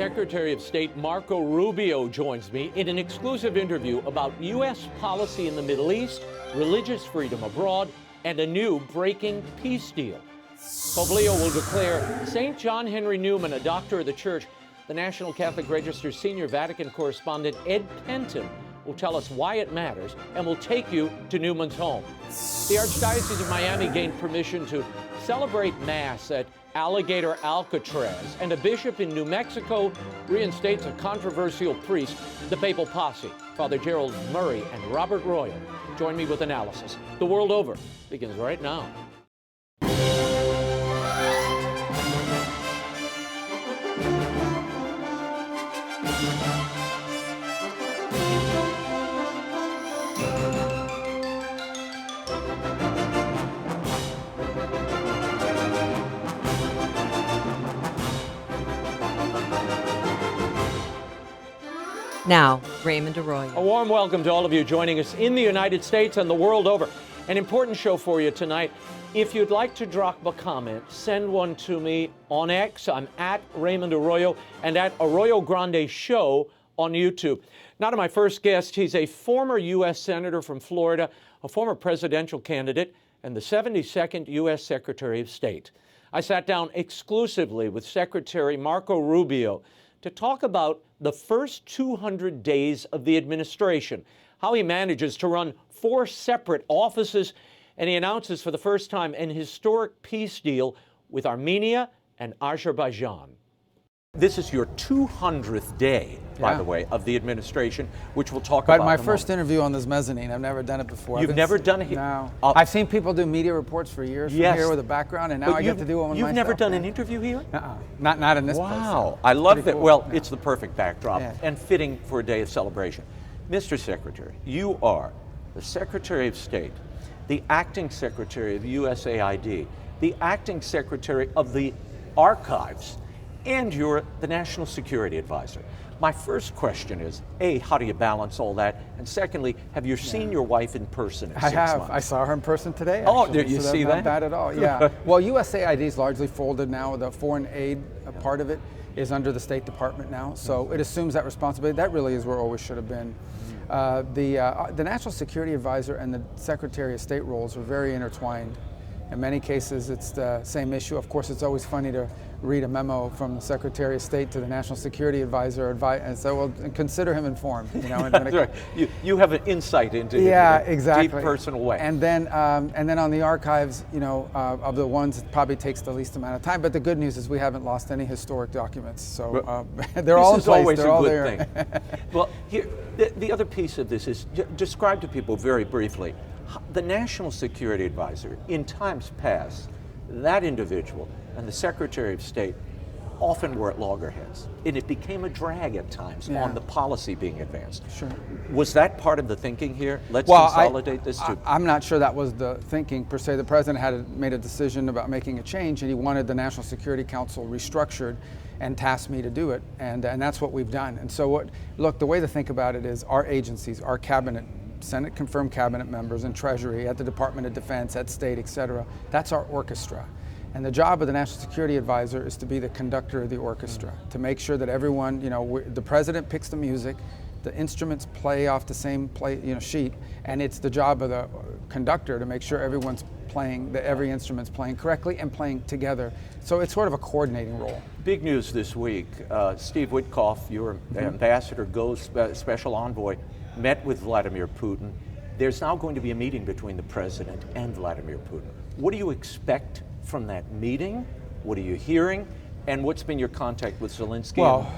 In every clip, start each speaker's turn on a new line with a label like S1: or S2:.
S1: Secretary of State Marco Rubio joins me in an exclusive interview about U.S. policy in the Middle East, religious freedom abroad, and a new breaking peace deal. Pope Leo will declare St. John Henry Newman a doctor of the Church. The National Catholic Register's senior Vatican correspondent Ed Pentin will tell us why it matters and will take you to Newman's home. The Archdiocese of Miami gained permission to celebrate Mass at Alligator Alcatraz, and a bishop in New Mexico reinstates a controversial priest, the PAPAL POSSE. Father Gerald Murray and Robert Royal join me with analysis. The World Over begins right now.
S2: Now, Raymond Arroyo.
S1: A warm welcome to all of you joining us in the United States and the world over. An important show for you tonight. If you'd like to drop a comment, send one to me on X. I'm at Raymond Arroyo and at Arroyo Grande Show on YouTube. Now to my first guest. He's a former U.S. Senator from Florida, a former presidential candidate, and the 72nd U.S. Secretary of State. I sat down exclusively with Secretary Marco Rubio to talk about the first 200 days of the administration, how he manages to run 4 separate offices, and he announces for the first time an historic peace deal with Armenia and Azerbaijan. This is your 200th day, by the way, of the administration, which we'll talk about.
S3: But my first interview on this mezzanine, I've never done it before.
S1: You've never done it here?
S3: No. I've seen people do media reports for years from here with a background, and now I get to do one myself.
S1: You've never done an interview here?
S3: Not in this place.
S1: Wow. I love that. Cool. Well, it's the perfect backdrop and fitting for a day of celebration. Mr. Secretary, you are the Secretary of State, the Acting Secretary of USAID, the Acting Secretary of the Archives, and you're the National Security Advisor. My first question is, A, how do you balance all that? And secondly, have you seen your wife in person in 6 months?
S3: I saw her in person today, actually.
S1: Oh, did you see that?
S3: Not bad at all, yeah. Well, USAID is largely folded now. The foreign aid part of it is under the State Department now, so it assumes that responsibility. That really is where it always should have been. The National Security Advisor and the Secretary of State roles are very intertwined. In many cases, it's the same issue. Of course, it's always funny to read a memo from the Secretary of State to the National Security Advisor, and so well, consider him informed. You know,
S1: That's right. You have an insight into him in a deep personal way.
S3: And then on the archives, you know, of the ones it probably takes the least amount of time. But the good news is we haven't lost any historic documents, so they're all in place. They're all there.
S1: This is always a good thing. Well, here the other piece of this is describe to people very briefly. The National Security Advisor, in times past, that individual and the Secretary of State often were at loggerheads, and it became a drag at times on the policy being advanced.
S3: Sure.
S1: Was that part of the thinking here? Let's consolidate this too.
S3: I'm not sure that was the thinking per se. The president had made a decision about making a change, and he wanted the National Security Council restructured and tasked me to do it, and that's what we've done. And so look, the way to think about it is our agencies, our cabinet, Senate confirmed cabinet members and Treasury, at the Department of Defense, at State, et cetera, that's our orchestra. And the job of the National Security Advisor is to be the conductor of the orchestra, to make sure that everyone, you know, the president picks the music, the instruments play off the same sheet, and it's the job of the conductor to make sure everyone's playing, that every instrument's playing correctly and playing together. So it's sort of a coordinating role.
S1: Big news this week. Steve Witkoff, your ambassador, special envoy, met with Vladimir Putin. There's now going to be a meeting between the president and Vladimir Putin. What do you expect from that meeting? What are you hearing? And what's been your contact with Zelensky?
S3: Well,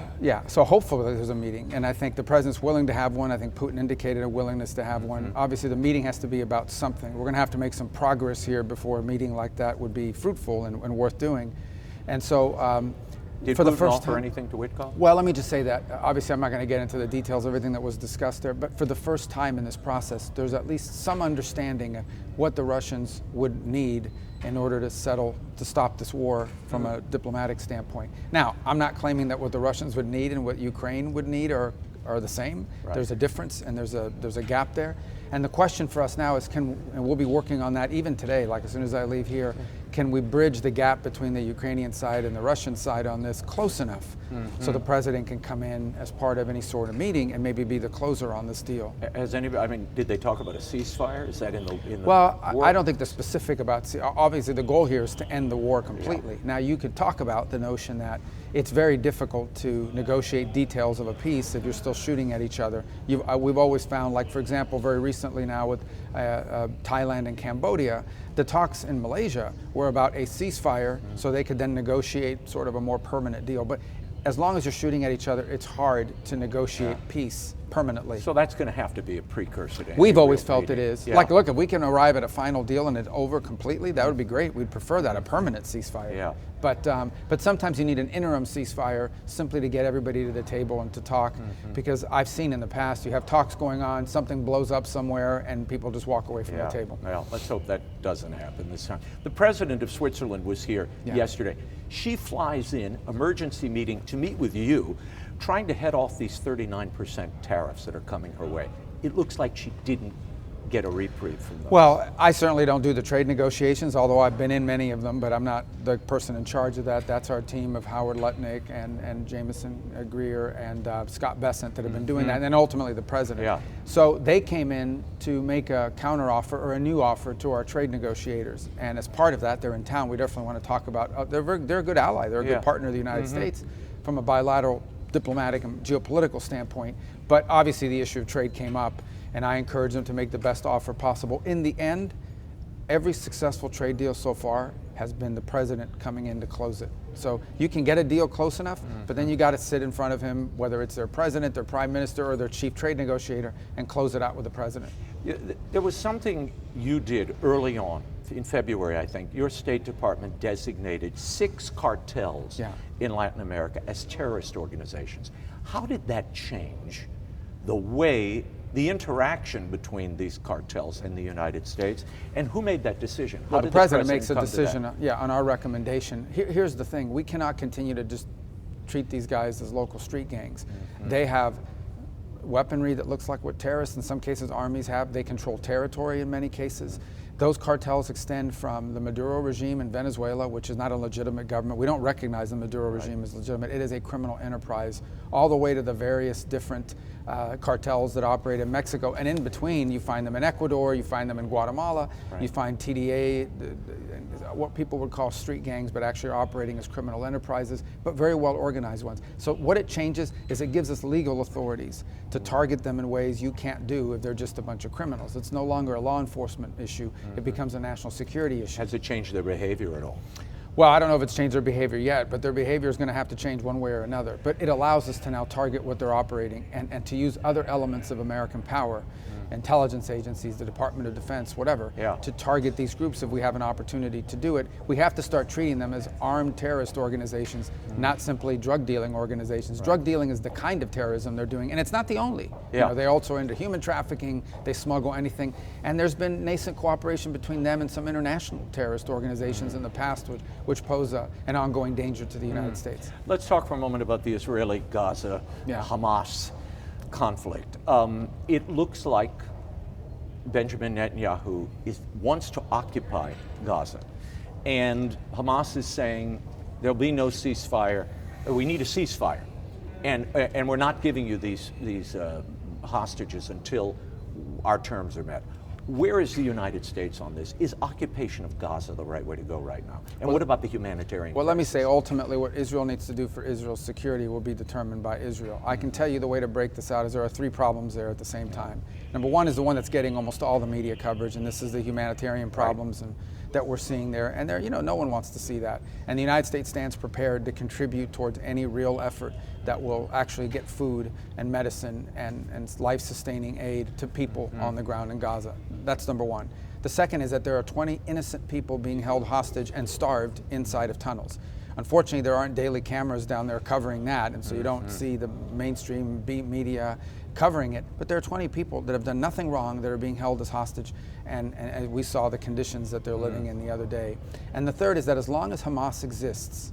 S3: so hopefully there's a meeting, and I think the president's willing to have one. I think Putin indicated a willingness to have one. Obviously the meeting has to be about something. We're going to have to make some progress here before a meeting like that would be fruitful and worth doing. And so
S1: Did
S3: for the
S1: Putin
S3: first
S1: offer
S3: time,
S1: anything to Witkoff?
S3: Well, let me just say that. Obviously, I'm not going to get into the details of everything that was discussed there, but for the first time in this process, there's at least some understanding of what the Russians would need in order to stop this war from a diplomatic standpoint. Now, I'm not claiming that what the Russians would need and what Ukraine would need are the same. Right. There's a difference, and there's a gap there. And the question for us now is, and we'll be working on that even today, like as soon as I leave here, can we bridge the gap between the Ukrainian side and the Russian side on this close enough so the president can come in as part of any sort of meeting and maybe be the closer on this deal?
S1: Has anybody, I mean, did they talk about a ceasefire? Is that in the
S3: Well,
S1: war?
S3: I don't think the specific about, obviously the goal here is to end the war completely. Now you could talk about the notion that it's very difficult to negotiate details of a peace if you're still shooting at each other. We've always found, like for example, very recently now with Thailand and Cambodia, the talks in Malaysia were about a ceasefire so they could then negotiate sort of a more permanent deal. But as long as you're shooting at each other, it's hard to negotiate peace permanently.
S1: So that's going to have to be a precursor to any
S3: We've always
S1: real
S3: felt
S1: meeting.
S3: it is.
S1: Yeah.
S3: Like, look, if we can arrive at a final deal and it's over completely, that would be great. We'd prefer that, a permanent ceasefire.
S1: Yeah.
S3: But sometimes you need an interim ceasefire simply to get everybody to the table and to talk. Because I've seen in the past, you have talks going on, something blows up somewhere, and people just walk away from the table.
S1: Well, let's hope that doesn't happen this time. The president of Switzerland was here yesterday. She flies in, emergency meeting, to meet with you, trying to head off these 39% tariffs that are coming her way. It looks like she didn't get a reprieve from them.
S3: Well, I certainly don't do the trade negotiations, although I've been in many of them, but I'm not the person in charge of that. That's our team of Howard Lutnick and Jameson Greer and Scott Bessent that have been doing that, and then ultimately the president.
S1: Yeah.
S3: So they came in to make a counteroffer or a new offer to our trade negotiators, and as part of that, they're in town. We definitely want to talk about, they're a good ally, they're a good partner of the United States from a bilateral diplomatic and geopolitical standpoint, but obviously the issue of trade came up, and I encourage them to make the best offer possible. In the end, every successful trade deal so far has been the president coming in to close it. So you can get a deal close enough, but then you got to sit in front of him, whether it's their president, their prime minister, or their chief trade negotiator, and close it out with the president.
S1: There was something you did early on, in February, I think. Your State Department designated 6 cartels in Latin America as terrorist organizations. How did that change the way, the interaction between these cartels and the United States, and who made that decision?
S3: Well, the president makes a decision, on our recommendation. Here's the thing: we cannot continue to just treat these guys as local street gangs. They have weaponry that looks like what terrorists, in some cases, armies have. They control territory in many cases. Those cartels extend from the Maduro regime in Venezuela, which is not a legitimate government. We don't recognize the Maduro regime as legitimate. It is a criminal enterprise, all the way to the various different cartels that operate in Mexico. And in between, you find them in Ecuador, you find them in Guatemala, you find TDA, what people would call street gangs, but actually are operating as criminal enterprises, but very well organized ones. So what it changes is it gives us legal authorities to target them in ways you can't do if they're just a bunch of criminals. It's no longer a law enforcement issue. It becomes a national security issue.
S1: Has it changed their behavior at all?
S3: Well, I don't know if it's changed their behavior yet, but their behavior is going to have to change one way or another. But it allows us to now target what they're operating and to use other elements of American power, intelligence agencies, the Department of Defense, whatever, to target these groups if we have an opportunity to do it. We have to start treating them as armed terrorist organizations, not simply drug dealing organizations. Drug dealing is the kind of terrorism they're doing, and it's not the only. You know, they also are into human trafficking, they smuggle anything, and there's been nascent cooperation between them and some international terrorist organizations in the past which pose an ongoing danger to the United States.
S1: Let's talk for a moment about the Israeli-Gaza Hamas conflict. It looks like Benjamin Netanyahu wants to occupy Gaza, and Hamas is saying there'll be no ceasefire. We need a ceasefire, and we're not giving you these hostages until our terms are met. Where is the United States on this? Is occupation of Gaza the right way to go right now? And what about the humanitarian crisis?
S3: Let me say, ultimately, what Israel needs to do for Israel's security will be determined by Israel. I can tell you the way to break this out is there are 3 problems there at the same time. Number one is the one that's getting almost all the media coverage, and this is the humanitarian problems and that we're seeing there. And there, no one wants to see that. And the United States stands prepared to contribute towards any real effort that will actually get food and medicine and life-sustaining aid to people on the ground in Gaza. That's number one. The second is that there are 20 innocent people being held hostage and starved inside of tunnels. Unfortunately, there aren't daily cameras down there covering that, and so you don't see the mainstream media covering it. But there are 20 people that have done nothing wrong that are being held as hostage, and we saw the conditions that they're living in the other day. And the third is that as long as Hamas exists,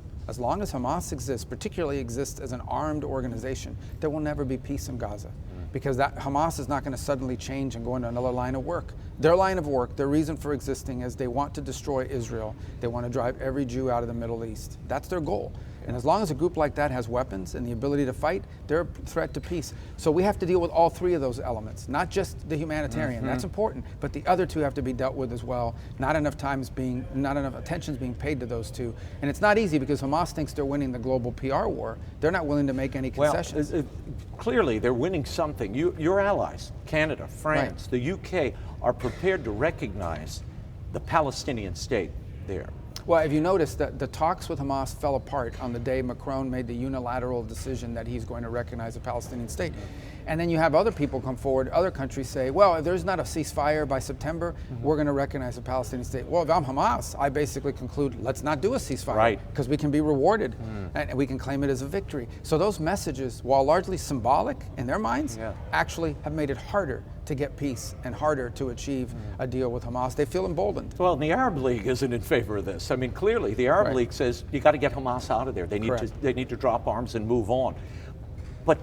S3: particularly exists as an armed organization, there will never be peace in Gaza. because that Hamas is not going to suddenly change and go into another line of work. Their line of work, their reason for existing is they want to destroy Israel. They want to drive every Jew out of the Middle East. That's their goal. And as long as a group like that has weapons and the ability to fight, they're a threat to peace. So we have to deal with all three of those elements, not just the humanitarian. That's important, but the other two have to be dealt with as well. Not enough attention is being paid to those two. And it's not easy because Hamas thinks they're winning the global PR war. They're not willing to make any concessions.
S1: Well, clearly they're winning something. Your allies, Canada, France,
S3: Right.
S1: the UK, are prepared to recognize the Palestinian state there.
S3: Well, if you notice that the talks with Hamas fell apart on the day Macron made the unilateral decision that he's going to recognize a Palestinian state. And then you have other people come forward, other countries say, well, if there's not a ceasefire by September, we're going to recognize a Palestinian state. Well, if I'm Hamas, I basically conclude, let's not do a ceasefire.
S1: Right.
S3: Because we can be rewarded and we can claim it as a victory. So those messages, while largely symbolic in their minds, actually have made it harder to get peace and harder to achieve a deal with Hamas. They feel emboldened.
S1: Well, and the Arab League isn't in favor of this. I mean, clearly the Arab League says you got to get Hamas out of there. They need to drop arms and move on. But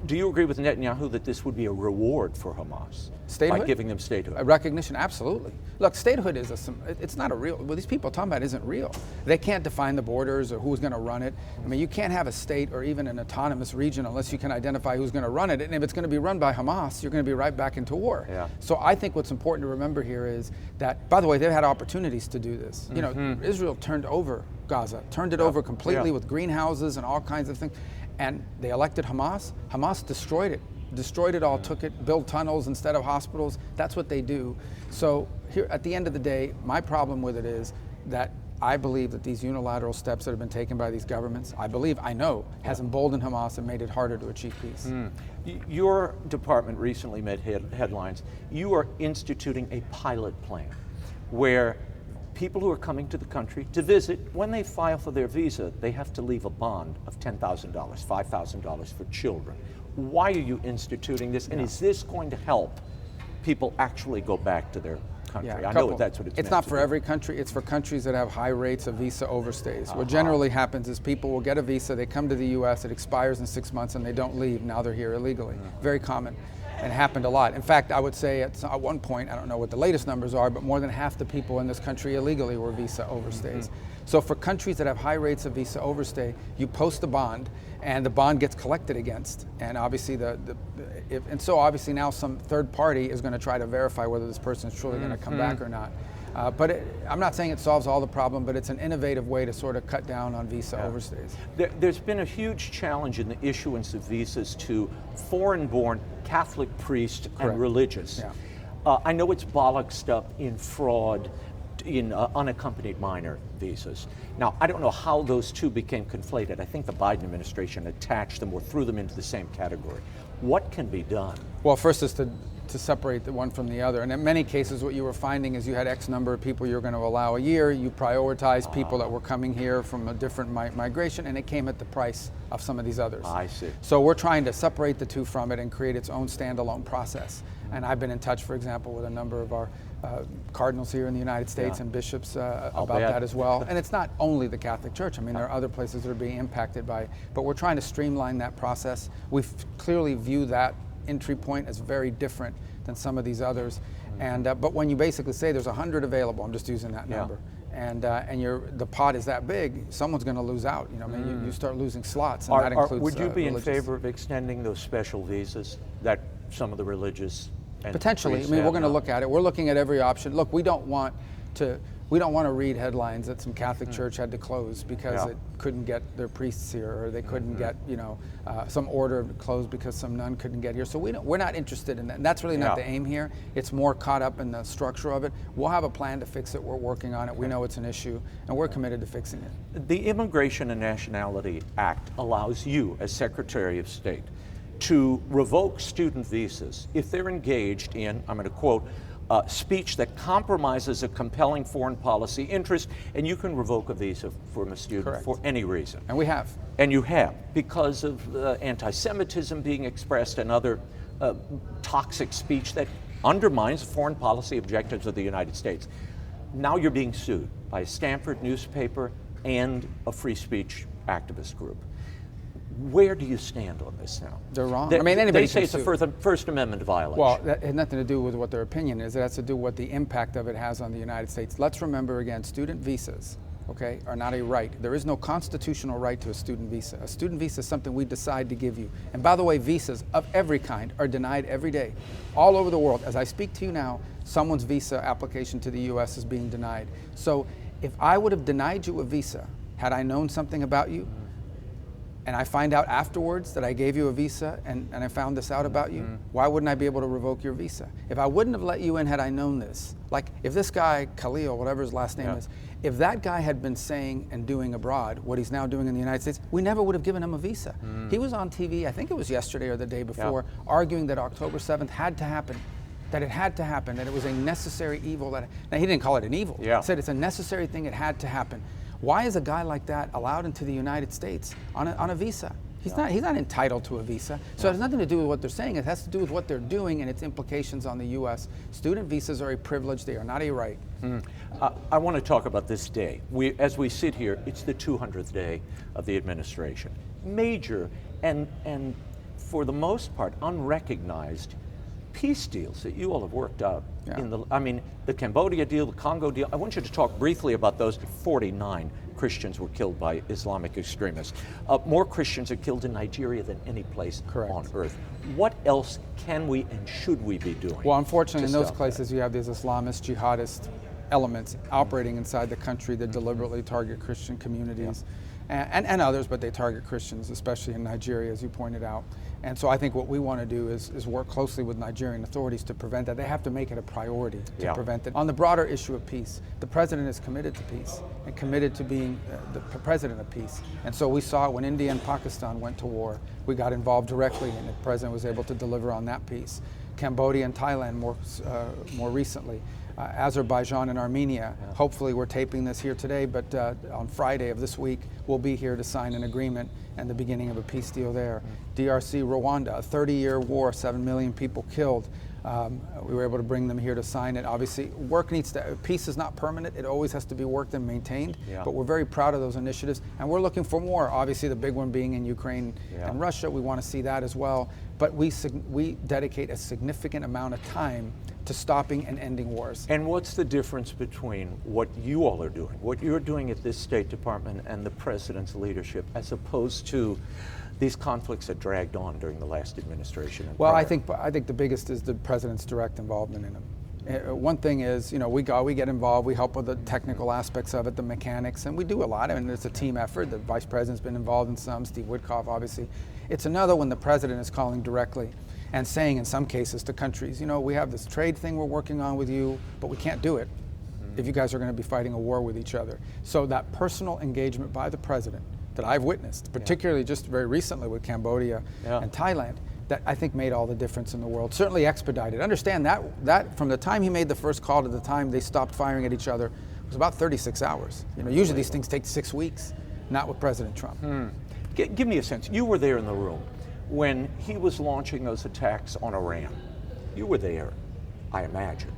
S1: do you agree with Netanyahu that this would be a reward for Hamas?
S3: Statehood?
S1: By giving them statehood?
S3: A recognition, absolutely. Look, statehood is it's not a real, what these people are talking about isn't real. They can't define the borders or who's going to run it. I mean, you can't have a state or even an autonomous region unless you can identify who's going to run it. And if it's going to be run by Hamas, you're going to be right back into war.
S1: Yeah.
S3: So I think what's important to remember here is that, by the way, they've had opportunities to do this. You know, Israel turned over Gaza, turned it over completely with greenhouses and all kinds of things. And they elected Hamas. Hamas destroyed it all, took it, built tunnels instead of hospitals. That's what they do. So here, at the end of the day, my problem with it is that I believe that these unilateral steps that have been taken by these governments, I know, has emboldened Hamas and made it harder to achieve peace.
S1: Your department recently made headlines. You are instituting a pilot plan where people who are coming to the country to visit, when they file for their visa, they have to leave a bond of $10,000, $5,000 for children. Why are you instituting this? And is this going to help people actually go back to their country? I know that's what
S3: it's not for every country. It's for countries that have high rates of visa overstays. What generally happens is people will get a visa, they come to the U.S., it expires in 6 months, and they don't leave. Now they're here illegally. Very common. And happened a lot. In fact, I would say at one point, I don't know what the latest numbers are, but more than half the people in this country illegally were visa overstays. So for countries that have high rates of visa overstay, you post a bond, and the bond gets collected against. And obviously, so obviously now some third party is going to try to verify whether this person is truly going to come back or not. I'm not saying it solves all the problem, but it's an innovative way to sort of cut down on visa overstays.
S1: There's been a huge challenge in the issuance of visas to foreign-born Catholic priests and religious. I know it's bollocksed up in fraud, in unaccompanied minor visas. Now, I don't know how those two became conflated. I think the Biden administration attached them or threw them into the same category. What can be done?
S3: Well, first is to separate the one from the other. And in many cases, what you were finding is you had X number of people you were going to allow a year. You prioritized people that were coming here from a different migration, and it came at the price of some of these others.
S1: I see.
S3: So we're trying to separate the two from it and create its own standalone process. And I've been in touch, for example, with a number of our cardinals here in the United States and bishops about that as well. And it's not only the Catholic Church. I mean, there are other places that are being impacted by it. But we're trying to streamline that process. We clearly view that entry point as very different than some of these others. And but when you basically say there's 100 available, I'm just using that number, and the pot is that big, someone's going to lose out. You know, I mean, you start losing slots, and that includes.
S1: Would you be
S3: religious.
S1: in favor of extending those special visas that some of the religious and
S3: potentially? I mean, we're going to look at it. We're looking at every option. Look, we don't want to read headlines that some Catholic church had to close because it couldn't get their priests here, or they couldn't get, some order closed because some nun couldn't get here. So we're not interested in that. And that's really not the aim here. It's more caught up in the structure of it. We'll have a plan to fix it. We're working on it. We know it's an issue, and we're committed to fixing it.
S1: The Immigration and Nationality Act allows you, as Secretary of State, to revoke student visas if they're engaged in, I'm going to quote, speech that compromises a compelling foreign policy interest, and you can revoke a visa from a student for any reason.
S3: And we have.
S1: And you have, because of anti-Semitism being expressed and other toxic speech that undermines foreign policy objectives of the United States. Now you're being sued by a Stanford newspaper and a free speech activist group. Where do you stand on this now?
S3: They're wrong.
S1: They,
S3: I mean, anybody
S1: they say
S3: can
S1: it's a
S3: sue.
S1: First Amendment violation.
S3: Well, that has nothing to do with what their opinion is. It has to do with what the impact of it has on the United States. Let's remember again, student visas, okay, are not a right. There is no constitutional right to a student visa. A student visa is something we decide to give you. And by the way, visas of every kind are denied every day, all over the world. As I speak to you now, someone's visa application to the U.S. is being denied. So if I would have denied you a visa, had I known something about you, and I find out afterwards that I gave you a visa and I found this out about you, why wouldn't I be able to revoke your visa? If I wouldn't have let you in had I known this, like if this guy, Khalil, whatever his last name is, if that guy had been saying and doing abroad what he's now doing in the United States, we never would have given him a visa. He was on TV, I think it was yesterday or the day before, arguing that October 7th had to happen, that it had to happen, that it was a necessary evil. Now he didn't call it an evil, he said it's a necessary thing, it had to happen. Why is a guy like that allowed into the United States on a visa? He's not entitled to a visa. So it has nothing to do with what they're saying. It has to do with what they're doing and its implications on the U.S. Student visas are a privilege. They are not a right.
S1: I want to talk about this day. As we sit here, it's the 200th day of the administration. Major and for the most part, unrecognized peace deals that you all have worked out in the Cambodia deal, the Congo deal. I want you to talk briefly about those. 49 Christians were killed by Islamic extremists. More Christians are killed in Nigeria than any place on earth. What else can we and should we be doing?
S3: Well, unfortunately, in those places you have these Islamist, jihadist elements operating inside the country that deliberately target Christian communities and others, but they target Christians, especially in Nigeria, as you pointed out. And so I think what we want to do is work closely with Nigerian authorities to prevent that. They have to make it a priority to prevent it. On the broader issue of peace, the president is committed to peace and committed to being the president of peace. And so we saw it when India and Pakistan went to war. We got involved directly and the president was able to deliver on that peace. Cambodia and Thailand more recently. Azerbaijan and Armenia. Hopefully we're taping this here today, but on Friday of this week, we'll be here to sign an agreement and the beginning of a peace deal there. DRC, Rwanda, a 30-year war, 7 million people killed. We were able to bring them here to sign it. Obviously, peace is not permanent. It always has to be worked and maintained, but we're very proud of those initiatives, and we're looking for more. Obviously, the big one being in Ukraine and Russia. We want to see that as well, but we dedicate a significant amount of time to stopping and ending wars.
S1: And what's the difference between what you all are doing, what you're doing at this State Department and the President's leadership, as opposed to these conflicts that dragged on during the last administration?
S3: Well, I think the biggest is the President's direct involvement in them. One thing is, we get involved, we help with the technical aspects of it, the mechanics, and we do a lot, and it's a team effort. The Vice President's been involved in some, Steve Witkoff, obviously. It's another when the President is calling directly and saying in some cases to countries, we have this trade thing we're working on with you, but we can't do it if you guys are going to be fighting a war with each other. So that personal engagement by the President that I've witnessed, particularly just very recently with Cambodia and Thailand, that I think made all the difference in the world. Certainly expedited. Understand that from the time he made the first call to the time they stopped firing at each other, it was about 36 hours. Usually these things take 6 weeks, not with President Trump.
S1: Give me a sense. You were there in the room when he was launching those attacks on Iran. You were there, I imagine.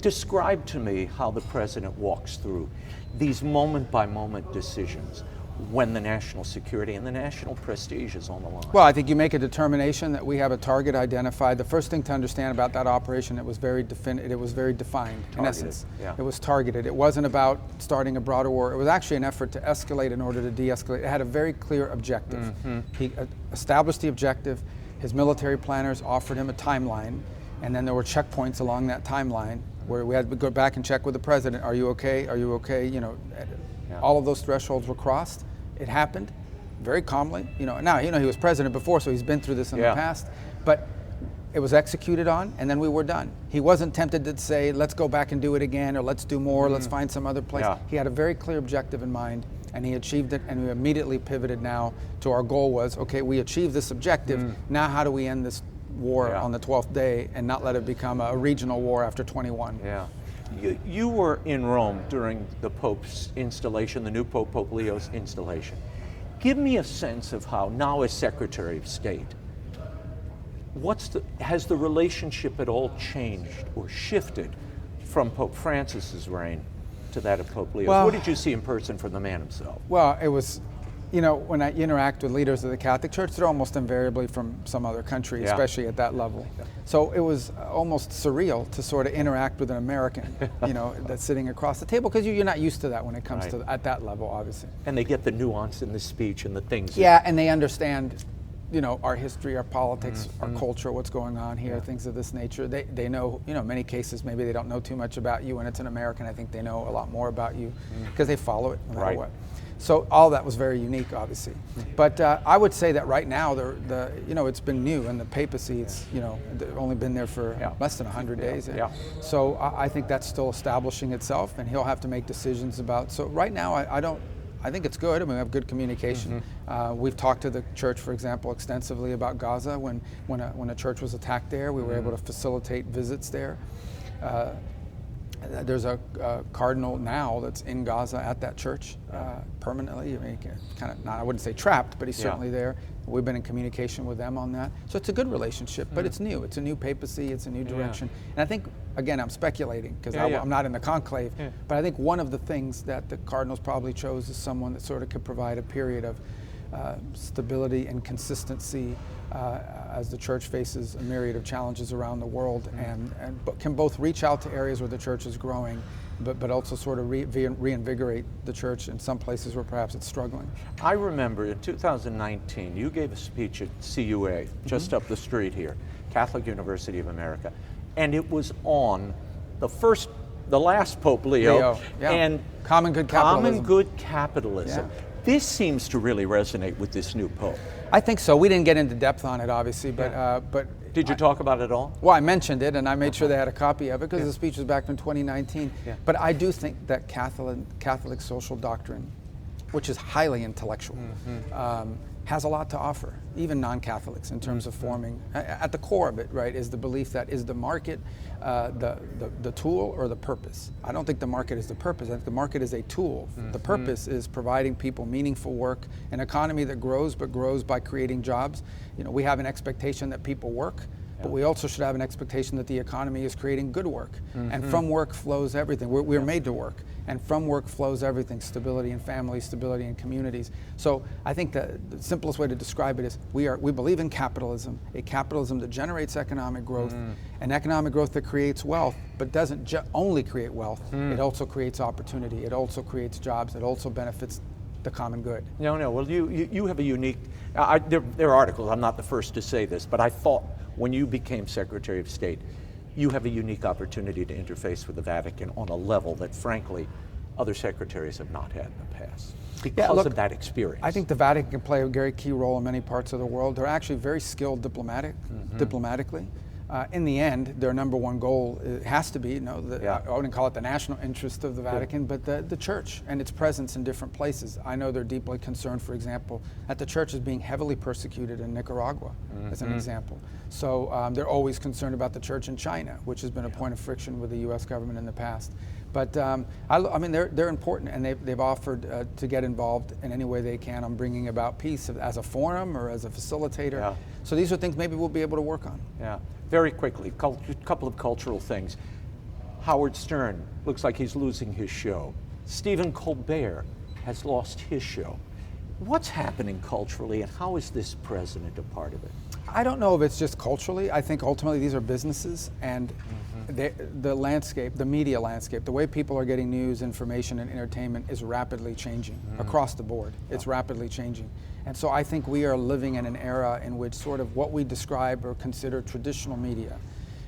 S1: Describe to me how the President walks through these moment-by-moment decisions when the national security and the national prestige is on the line.
S3: Well, I think you make a determination that we have a target identified. The first thing to understand about that operation, it was very defined, in essence. It was targeted. It wasn't about starting a broader war. It was actually an effort to escalate in order to de-escalate. It had a very clear objective. He established the objective. His military planners offered him a timeline, and then there were checkpoints along that timeline where we had to go back and check with the President. Are you okay? Are you okay? All of those thresholds were crossed. It happened very calmly. Now he was president before, so he's been through this in the past. But it was executed on, and then we were done. He wasn't tempted to say, let's go back and do it again, or let's do more, let's find some other place. He had a very clear objective in mind, and he achieved it, and we immediately pivoted now to our goal was, okay, we achieved this objective, now how do we end this war on the 12th day and not let it become a regional war after 21?
S1: You were in Rome during the Pope's installation, the new Pope Leo's installation. Give me a sense of how, now as Secretary of State, has the relationship at all changed or shifted from Pope Francis's reign to that of Pope Leo's? What did you see in person from the man himself?
S3: Well, it was you know, when I interact with leaders of the Catholic Church, they're almost invariably from some other country, especially at that level. So it was almost surreal to sort of interact with an American, you know, that's sitting across the table, because you're not used to that when it comes to at that level, obviously.
S1: And they get the nuance in the speech and the things.
S3: Yeah, and they understand, you know, our history, our politics, our culture, what's going on here, things of this nature. They know, you know, in many cases, maybe they don't know too much about you, and it's an American. I think they know a lot more about you because they follow it no matter what. So all that was very unique, obviously. But I would say that right now, you know, it's been new, and the papacy, it's, you know, they've only been there for less than 100 days. So I think that's still establishing itself, and he'll have to make decisions about. So right now, I think it's good. I mean, we have good communication. We've talked to the church, for example, extensively about Gaza. When a church was attacked there, we were able to facilitate visits there. There's a cardinal now that's in Gaza at that church permanently. I mean, kind of not, I wouldn't say trapped, but he's certainly there. We've been in communication with them on that. So it's a good relationship, but it's new. It's a new papacy. It's a new direction. And I think, again, I'm speculating because I'm not in the conclave, but I think one of the things that the cardinals probably chose is someone that sort of could provide a period of stability and consistency as the church faces a myriad of challenges around the world, and can both reach out to areas where the church is growing, but also sort of reinvigorate the church in some places where perhaps it's struggling.
S1: I remember in 2019, you gave a speech at CUA, just up the street here, Catholic University of America, and it was on the last Pope Leo. And
S3: common good capitalism.
S1: Common good capitalism. This seems to really resonate with this new Pope.
S3: I think so. We didn't get into depth on it, obviously, but
S1: did you talk about it at all?
S3: Well, I mentioned it, and I made sure they had a copy of it because the speech was back in 2019. But I do think that Catholic social doctrine, which is highly intellectual, has a lot to offer, even non-Catholics, in terms of forming. At the core of it, right, is the belief that is the market the tool or the purpose. I don't think the market is the purpose. I think the market is a tool. The purpose is providing people meaningful work, an economy that grows, but grows by creating jobs. You know, we have an expectation that people work, but we also should have an expectation that the economy is creating good work. And from work flows everything. We're made to work. And from work flows everything, stability in families, stability in communities. So I think the simplest way to describe it is we believe in capitalism, a capitalism that generates economic growth, an economic growth that creates wealth, but doesn't only create wealth. It also creates opportunity. It also creates jobs. It also benefits the common good.
S1: No. Well, you have a unique, there are articles, I'm not the first to say this, but I thought when you became Secretary of State, you have a unique opportunity to interface with the Vatican on a level that, frankly, other secretaries have not had in the past because of that experience.
S3: I think the Vatican can play a very key role in many parts of the world. They're actually very skilled diplomatically. In the end, their number one goal has to be, I wouldn't call it the national interest of the Vatican, but the church and its presence in different places. I know they're deeply concerned, for example, that the church is being heavily persecuted in Nicaragua, as an example. So they're always concerned about the church in China, which has been a point of friction with the U.S. government in the past. But I mean, they're important, and they've offered to get involved in any way they can on bringing about peace as a forum or as a facilitator. So these are things maybe we'll be able to work on.
S1: Very quickly, a couple of cultural things. Howard Stern looks like he's losing his show. Stephen Colbert has lost his show. What's happening culturally, and how is this president a part of it?
S3: I don't know if it's just culturally. I think ultimately these are businesses, and the landscape, the media landscape, the way people are getting news, information, and entertainment is rapidly changing across the board. It's rapidly changing. And so I think we are living in an era in which sort of what we describe or consider traditional media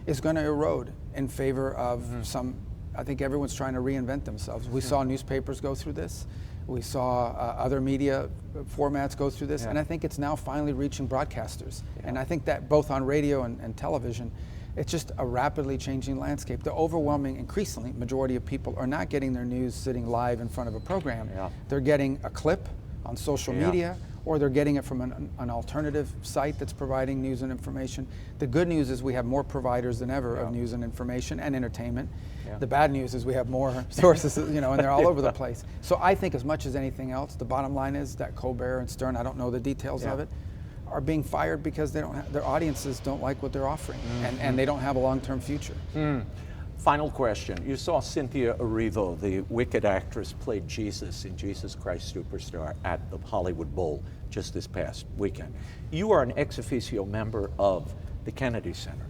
S3: is going to erode in favor of some. I think everyone's trying to reinvent themselves. We saw newspapers go through this. We saw other media formats go through this, and I think it's now finally reaching broadcasters. And I think that both on radio and television, it's just a rapidly changing landscape. The overwhelming, increasingly, majority of people are not getting their news sitting live in front of a program. They're getting a clip on social media, or they're getting it from an alternative site that's providing news and information. The good news is we have more providers than ever of news and information and entertainment. The bad news is we have more sources, and they're all over the place. So I think as much as anything else, the bottom line is that Colbert and Stern, I don't know the details of it, are being fired because they don't their audiences don't like what they're offering, and they don't have a long-term future.
S1: Final question. You saw Cynthia Erivo, the wicked actress, played Jesus in Jesus Christ Superstar at the Hollywood Bowl just this past weekend. You are an ex officio member of the Kennedy Center.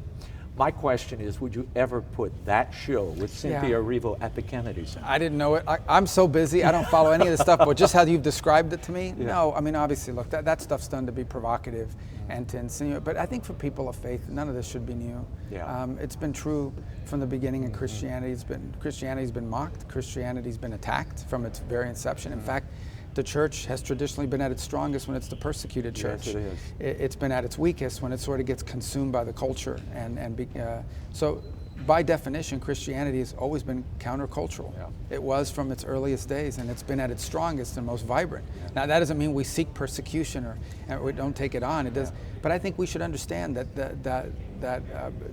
S1: My question is, would you ever put that show with Cynthia Erivo at the Kennedy Center?
S3: I didn't know it. I'm so busy. I don't follow any of this stuff, but just how you've described it to me, no. I mean, obviously, look, that stuff's done to be provocative and to insinuate. But I think for people of faith, none of this should be new. It's been true from the beginning in Christianity. Christianity's been mocked. Christianity's been attacked from its very inception. In fact, the church has traditionally been at its strongest when it's the persecuted church.
S1: Yes, it is.
S3: It's been at its weakest when it sort of gets consumed by the culture. So by definition, Christianity has always been countercultural. It was from its earliest days, and it's been at its strongest and most vibrant. Now, that doesn't mean we seek persecution or we don't take it on. It does, but I think we should understand that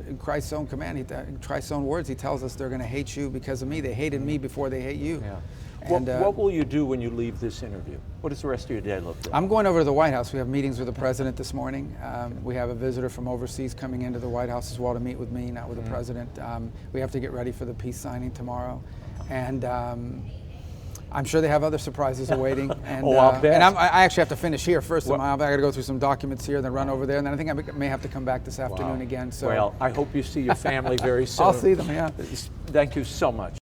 S3: in Christ's own command, in Christ's own words, he tells us they're going to hate you because of me. They hated me before they hate you. And,
S1: what will you do when you leave this interview? What does the rest of your day look like?
S3: I'm going over to the White House. We have meetings with the president this morning. We have a visitor from overseas coming into the White House as well to meet with me, not with the president. We have to get ready for the peace signing tomorrow. And I'm sure they have other surprises awaiting. And,
S1: I'll bet.
S3: And I actually have to finish here first. I got to go through some documents here, then run over there. And then I think I may have to come back this afternoon again. So.
S1: Well, I hope you see your family very soon.
S3: I'll see them,
S1: Thank you so much.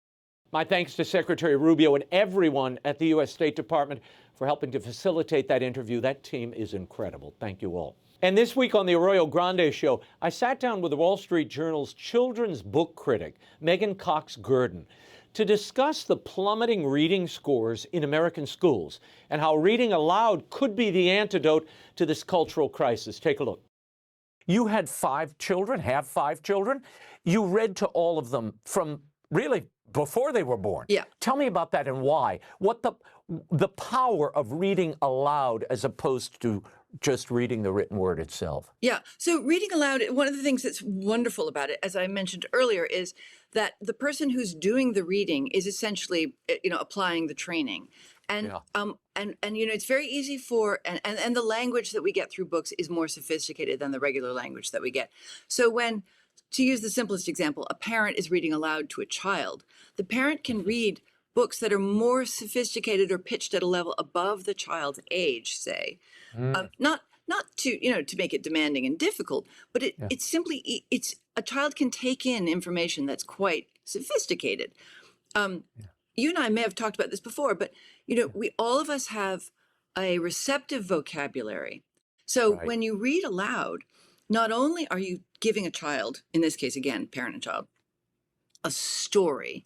S1: My thanks to Secretary Rubio and everyone at the U.S. State Department for helping to facilitate that interview. That team is incredible. Thank you all. And this week on the Arroyo Grande Show, I sat down with the Wall Street Journal's children's book critic, Megan Cox-Gurdon, to discuss the plummeting reading scores in American schools and how reading aloud could be the antidote to this cultural crisis. Take a look. You had 5 children, have 5 children. You read to all of them from really before they were born.
S4: Yeah.
S1: Tell me about that and why. What the power of reading aloud as opposed to just reading the written word itself.
S4: Yeah. So reading aloud, one of the things that's wonderful about it, as I mentioned earlier, is that the person who's doing the reading is essentially, applying the training. And it's very easy and the language that we get through books is more sophisticated than the regular language that we get. So to use the simplest example, a parent is reading aloud to a child. The parent can read books that are more sophisticated or pitched at a level above the child's age, say. Not to make it demanding and difficult, but it's simply a child can take in information that's quite sophisticated. You and I may have talked about this before, but all of us have a receptive vocabulary. So when you read aloud, not only are you giving a child, in this case again, parent and child, a story,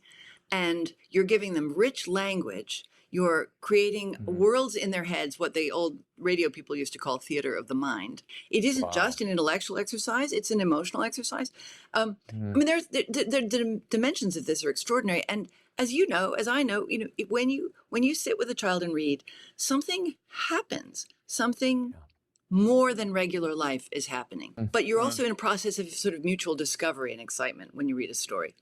S4: and you're giving them rich language, you're creating worlds in their heads, what the old radio people used to call theater of the mind. It isn't just an intellectual exercise, it's an emotional exercise. I mean, the dimensions of this are extraordinary. And as you know, as I know, when you sit with a child and read, something happens, something more than regular life is happening. But you're also in a process of sort of mutual discovery and excitement when you read a story.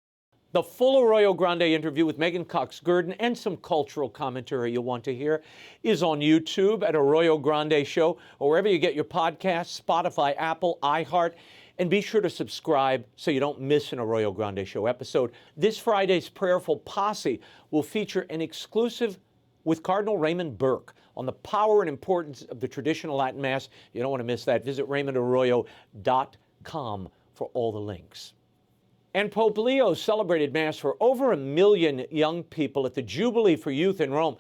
S1: The full Arroyo Grande interview with Megan Cox-Gurdon and some cultural commentary you'll want to hear is on YouTube at Arroyo Grande Show, or wherever you get your podcasts, Spotify, Apple, iHeart, and be sure to subscribe so you don't miss an Arroyo Grande Show episode. This Friday's Prayerful Posse will feature an exclusive with Cardinal Raymond Burke on the power and importance of the traditional Latin Mass. You don't want to miss that. Visit RaymondArroyo.com for all the links. And Pope Leo celebrated Mass for over 1 million young people at the Jubilee for Youth in Rome,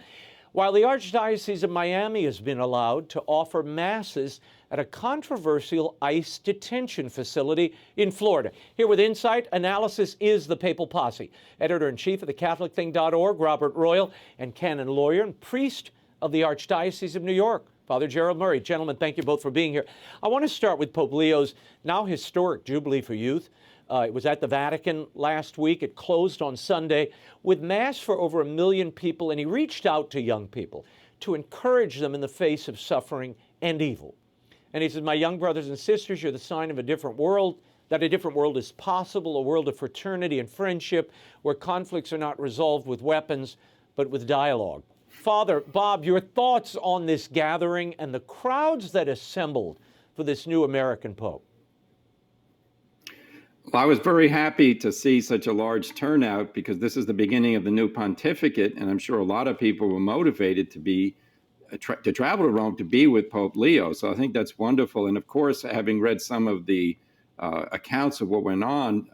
S1: while the Archdiocese of Miami has been allowed to offer Masses at a controversial ICE detention facility in Florida. Here with insight, analysis is the Papal Posse. Editor-in-Chief of thecatholicthing.org, Robert Royal, and canon lawyer and priest of the Archdiocese of New York, Father Gerald Murray. Gentlemen, thank you both for being here. I want to start with Pope Leo's now historic Jubilee for Youth. It was at the Vatican last week. It closed on Sunday with Mass for over 1 million people, and he reached out to young people to encourage them in the face of suffering and evil. And he says, my young brothers and sisters, you're the sign of a different world, that a different world is possible, a world of fraternity and friendship, where conflicts are not resolved with weapons, but with dialogue. Father Bob, your thoughts on this gathering and the crowds that assembled for this new American Pope?
S5: I was very happy to see such a large turnout because this is the beginning of the new pontificate, and I'm sure a lot of people were motivated to travel to Rome to be with Pope Leo. So I think that's wonderful. And of course, having read some of the accounts of what went on,